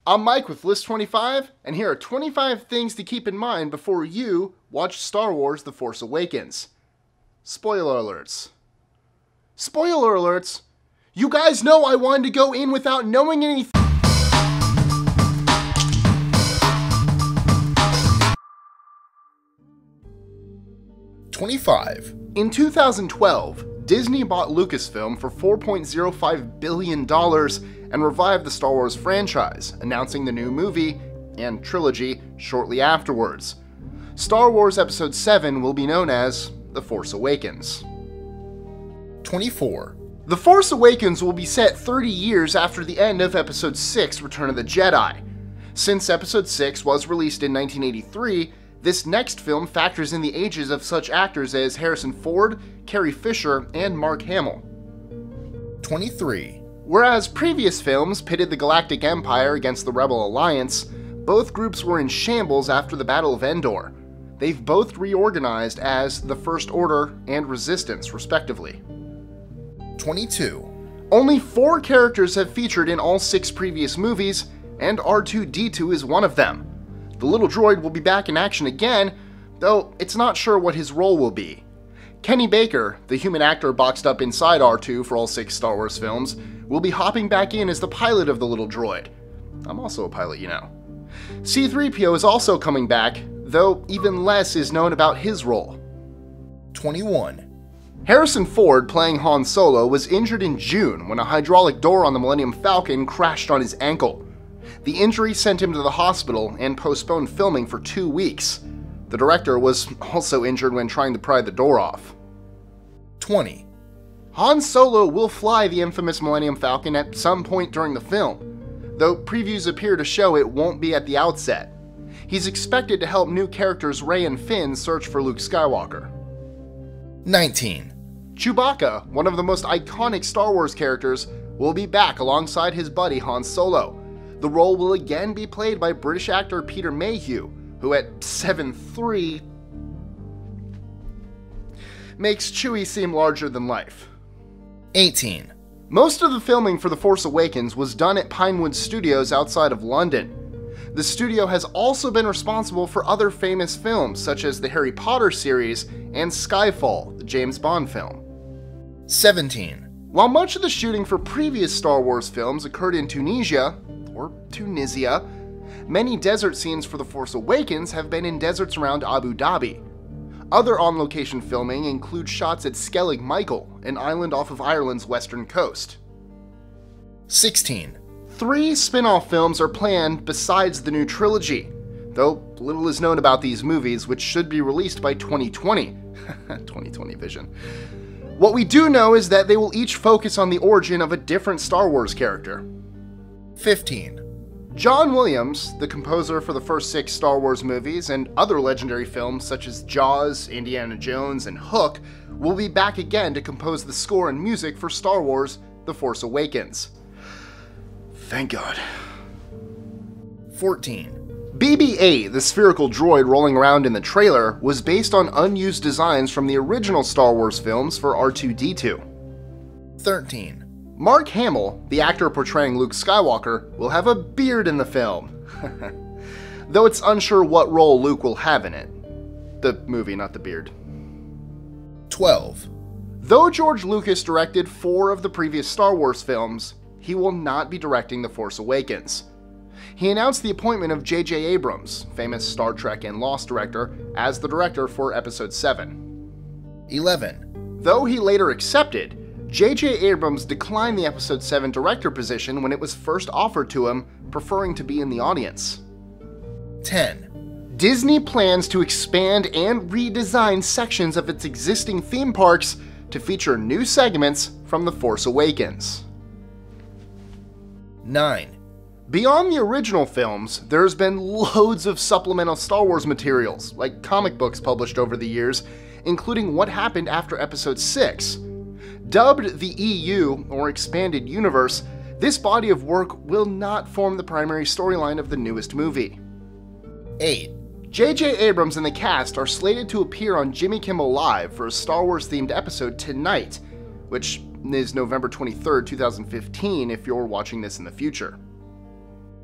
I'm Mike with List 25, and here are 25 things to keep in mind before you watch Star Wars The Force Awakens. Spoiler alerts. Spoiler alerts? You guys know I wanted to go in without knowing anything. In 2012, Disney bought Lucasfilm for $4.05 billion and revived the Star Wars franchise, announcing the new movie and trilogy shortly afterwards. Star Wars Episode 7 will be known as The Force Awakens. 24. The Force Awakens will be set 30 years after the end of Episode 6, Return of the Jedi. Since Episode 6 was released in 1983, this next film factors in the ages of such actors as Harrison Ford, Carrie Fisher, and Mark Hamill. 23. Whereas previous films pitted the Galactic Empire against the Rebel Alliance, both groups were in shambles after the Battle of Endor. They've both reorganized as the First Order and Resistance, respectively. 22. Only 4 characters have featured in all 6 previous movies, and R2-D2 is one of them. The little droid will be back in action again, though it's not sure what his role will be. Kenny Baker, the human actor boxed up inside R2 for all 6 Star Wars films, will be hopping back in as the pilot of the little droid. I'm also a pilot, you know. C-3PO is also coming back, though even less is known about his role. 21. Harrison Ford, playing Han Solo, was injured in June when a hydraulic door on the Millennium Falcon crashed on his ankle. The injury sent him to the hospital and postponed filming for 2 weeks. The director was also injured when trying to pry the door off. 20. Han Solo will fly the infamous Millennium Falcon at some point during the film, though previews appear to show it won't be at the outset. He's expected to help new characters Rey and Finn search for Luke Skywalker. 19. Chewbacca, one of the most iconic Star Wars characters, will be back alongside his buddy Han Solo. The role will again be played by British actor Peter Mayhew, who at 7'3" makes Chewie seem larger than life. 18. Most of the filming for The Force Awakens was done at Pinewood Studios outside of London. The studio has also been responsible for other famous films such as the Harry Potter series and Skyfall, the James Bond film. 17. While much of the shooting for previous Star Wars films occurred in Tunisia, or Tunisia, many desert scenes for The Force Awakens have been in deserts around Abu Dhabi. Other on-location filming includes shots at Skellig Michael, an island off of Ireland's western coast. 16. 3 spin-off films are planned besides the new trilogy, though little is known about these movies, which should be released by 2020. 2020 vision. What we do know is that they will each focus on the origin of a different Star Wars character. 15. John Williams, the composer for the first 6 Star Wars movies and other legendary films such as Jaws, Indiana Jones, and Hook, will be back again to compose the score and music for Star Wars The Force Awakens. Thank God. 14. BB-8, the spherical droid rolling around in the trailer, was based on unused designs from the original Star Wars films for R2-D2. 13. Mark Hamill, the actor portraying Luke Skywalker, will have a beard in the film. Though it's unsure what role Luke will have in it. The movie, not the beard. 12. Though George Lucas directed 4 of the previous Star Wars films, he will not be directing The Force Awakens. He announced the appointment of J.J. Abrams, famous Star Trek and Lost director, as the director for Episode 7. 11. Though he later accepted, J.J. Abrams declined the Episode 7 director position when it was first offered to him, preferring to be in the audience. 10. Disney plans to expand and redesign sections of its existing theme parks to feature new segments from The Force Awakens. 9. Beyond the original films, there's been loads of supplemental Star Wars materials, like comic books published over the years, including what happened after Episode 6. Dubbed the EU, or Expanded Universe, this body of work will not form the primary storyline of the newest movie. 8. J.J. Abrams and the cast are slated to appear on Jimmy Kimmel Live for a Star Wars-themed episode tonight, which is November 23rd, 2015 if you're watching this in the future.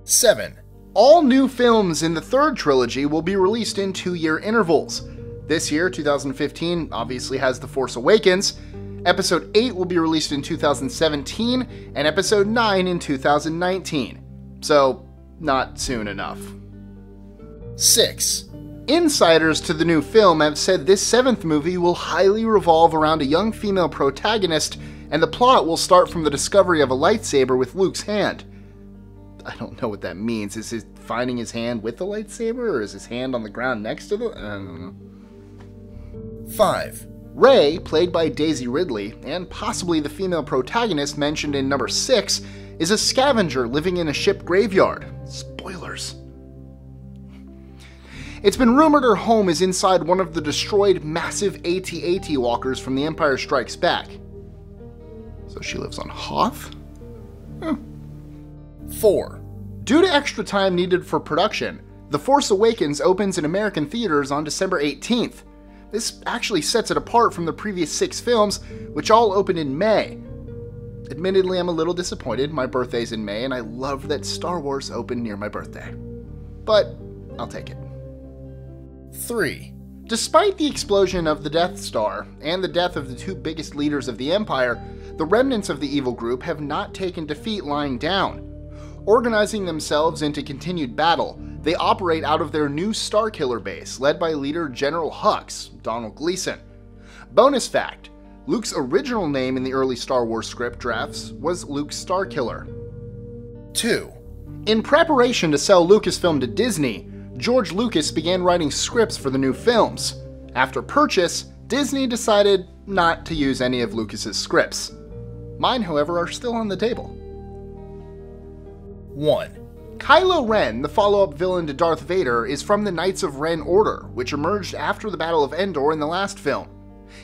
7. All new films in the third trilogy will be released in 2-year intervals. This year, 2015, obviously has The Force Awakens. Episode 8 will be released in 2017, and Episode 9 in 2019. So, not soon enough. 6. Insiders to the new film have said this 7th movie will highly revolve around a young female protagonist, and the plot will start from the discovery of a lightsaber with Luke's hand. I don't know what that means. Is he finding his hand with the lightsaber, or is his hand on the ground next to the... I don't know. 5. Rey, played by Daisy Ridley, and possibly the female protagonist mentioned in number 6, is a scavenger living in a ship graveyard. Spoilers. It's been rumored her home is inside one of the destroyed massive AT-AT walkers from The Empire Strikes Back. So she lives on Hoth? 4. Due to extra time needed for production, The Force Awakens opens in American theaters on December 18th. This actually sets it apart from the previous 6 films, which all opened in May. Admittedly, I'm a little disappointed. My birthday's in May, and I love that Star Wars opened near my birthday. But I'll take it. 3. Despite the explosion of the Death Star and the death of the 2 biggest leaders of the Empire, the remnants of the evil group have not taken defeat lying down. Organizing themselves into continued battle, they operate out of their new Starkiller base, led by leader General Hux, Donald Gleason. Bonus fact, Luke's original name in the early Star Wars script drafts was Luke Starkiller. 2. In preparation to sell Lucasfilm to Disney, George Lucas began writing scripts for the new films. After purchase, Disney decided not to use any of Lucas's scripts. Mine, however, are still on the table. 1. Kylo Ren, the follow-up villain to Darth Vader, is from the Knights of Ren Order, which emerged after the Battle of Endor in the last film.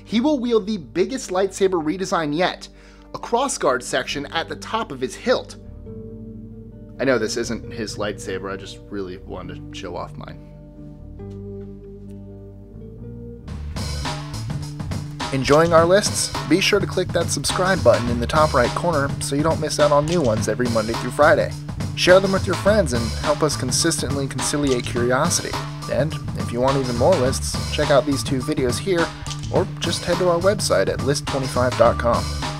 He will wield the biggest lightsaber redesign yet, a crossguard section at the top of his hilt. I know this isn't his lightsaber, I just really wanted to show off mine. Enjoying our lists? Be sure to click that subscribe button in the top right corner so you don't miss out on new ones every Monday through Friday. Share them with your friends and help us consistently conciliate curiosity. And if you want even more lists, check out these 2 videos here, or just head to our website at list25.com.